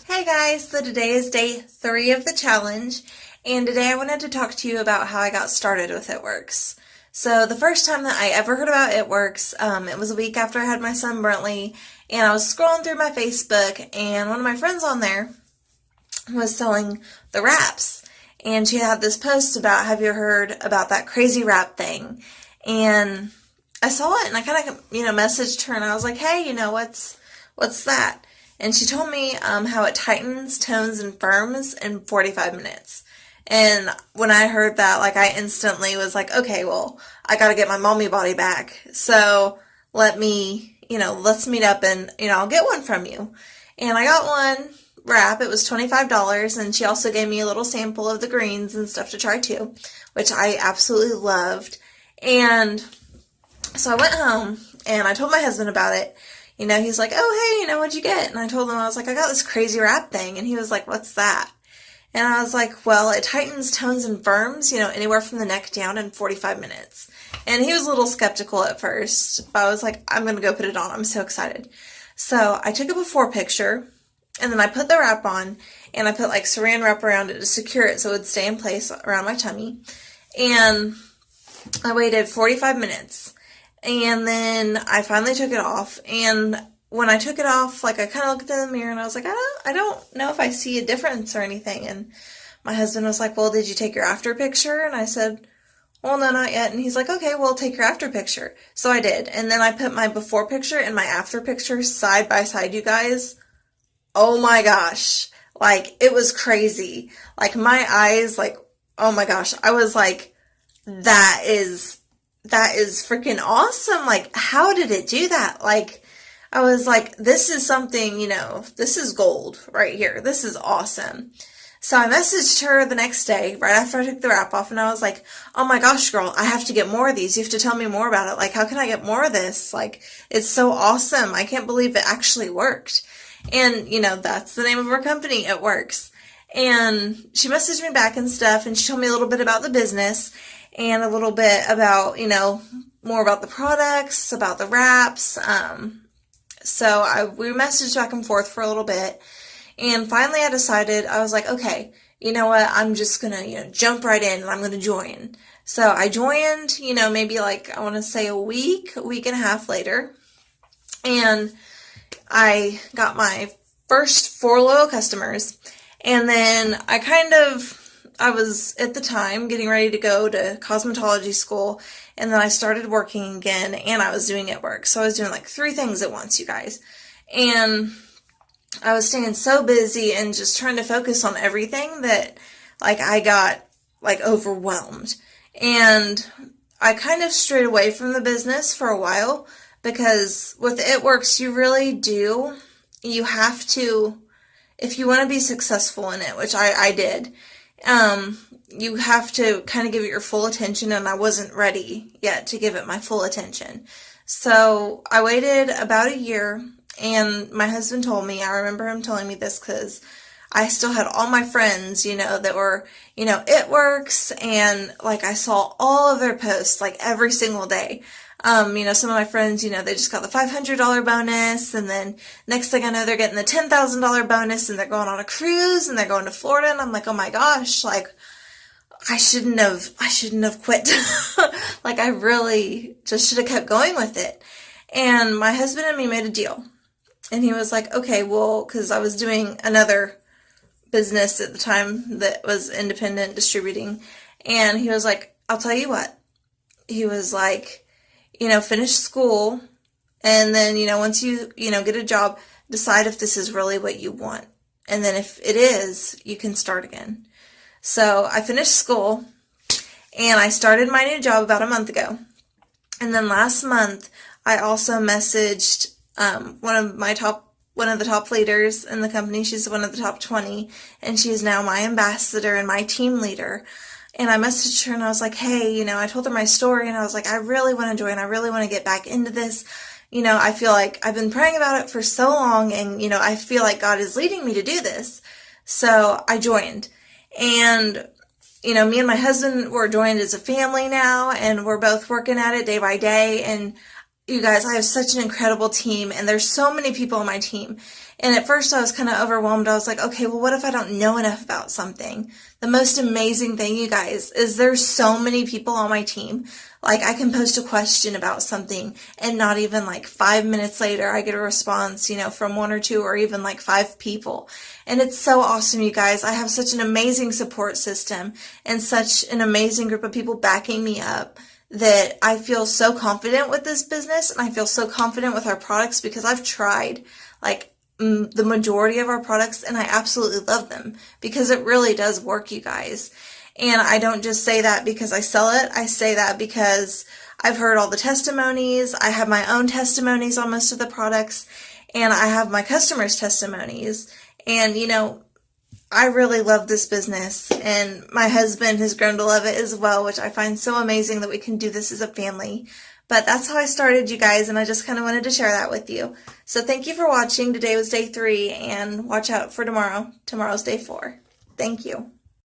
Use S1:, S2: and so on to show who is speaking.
S1: Hey guys, so today is day 3 of the challenge, and today I wanted to talk to you about how I got started with It Works. So the first time that I ever heard about It Works, it was a week after I had my son Brentley, and I was scrolling through my Facebook, and one of my friends on there was selling the wraps, and she had this post about, have you heard about that crazy wrap thing? And I saw it, and I kind of, messaged her, and I was like, hey, what's that? And she told me how it tightens, tones, and firms in 45 minutes. And when I heard that, I instantly was like, okay, well, I gotta get my mommy body back. So let's meet up and, I'll get one from you. And I got one wrap. It was $25. And she also gave me a little sample of the greens and stuff to try too, which I absolutely loved. And so I went home and I told my husband about it. He's like, oh, hey, what'd you get? And I told him, I was like, I got this crazy wrap thing. And he was like, what's that? And I was like, well, it tightens, tones, and firms, anywhere from the neck down in 45 minutes. And he was a little skeptical at first, but I was like, I'm going to go put it on. I'm so excited. So I took a before picture, and then I put the wrap on, and I put saran wrap around it to secure it so it would stay in place around my tummy. And I waited 45 minutes. And then I finally took it off, and when I took it off, I kind of looked in the mirror, and I was like, I don't know if I see a difference or anything, and my husband was like, well, did you take your after picture? And I said, well, no, not yet, and he's like, okay, well, take your after picture. So I did, and then I put my before picture and my after picture side by side, you guys. Oh my gosh, it was crazy. My eyes, oh my gosh, I was like, that is freaking awesome. How did it do that? I was like, this is something, this is gold right here. This is awesome. So I messaged her the next day, right after I took the wrap off, and I was like, oh my gosh, girl, I have to get more of these. You have to tell me more about it. How can I get more of this? It's so awesome. I can't believe it actually worked. And, that's the name of our company. It Works. And she messaged me back and stuff, and she told me a little bit about the business and a little bit about, more about the products, about the wraps. So we messaged back and forth for a little bit. And finally I decided, I was like, okay, you know what? I'm just going to, jump right in, and I'm going to join. So I joined, maybe I want to say a week and a half later. And I got my first 4 loyal customers. And then I was at the time getting ready to go to cosmetology school, and then I started working again, and I was doing It Works. So I was doing 3 things at once, you guys. And I was staying so busy and just trying to focus on everything that I got overwhelmed. And I kind of strayed away from the business for a while, because with It Works, you have to, if you want to be successful in it, which I did, you have to kind of give it your full attention, and I wasn't ready yet to give it my full attention. So I waited about a year, and my husband told me, I remember him telling me this because I still had all my friends, that were, It Works, and I saw all of their posts every single day. Some of my friends, they just got the $500 bonus, and then next thing I know, they're getting the $10,000 bonus, and they're going on a cruise, and they're going to Florida, and I'm like, oh my gosh, I shouldn't have quit. I really just should have kept going with it. And my husband and me made a deal, and he was like, okay, well, cause I was doing another business at the time that was independent distributing, and he was like, I'll tell you what, he was like, finish school, and then, once you, get a job, decide if this is really what you want. And then if it is, you can start again. So I finished school, and I started my new job about a month ago. And then last month, I also messaged one of the top leaders in the company. She's one of the top 20, and she is now my ambassador and my team leader. And I messaged her, and I was like, hey, I told her my story, and I was like, I really want to join. I really want to get back into this. I feel like I've been praying about it for so long, and, I feel like God is leading me to do this. So I joined. And, me and my husband were joined as a family now, and we're both working at it day by day. And you guys, I have such an incredible team, and there's so many people on my team. And at first I was kind of overwhelmed. I was like, okay, well, what if I don't know enough about something? The most amazing thing, you guys, is there's so many people on my team. Like, I can post a question about something and not even like 5 minutes later, I get a response, from one or two or even like 5 people. And it's so awesome, you guys. I have such an amazing support system and such an amazing group of people backing me up that I feel so confident with this business, and I feel so confident with our products because I've tried like the majority of our products and I absolutely love them because it really does work, you guys. And I don't just say that because I sell it. I say that because I've heard all the testimonies. I have my own testimonies on most of the products, and I have my customers' testimonies. And, I really love this business, and my husband has grown to love it as well, which I find so amazing that we can do this as a family. But that's how I started, you guys, and I just kind of wanted to share that with you. So thank you for watching. Today was day 3, and watch out for tomorrow. Tomorrow's day 4. Thank you.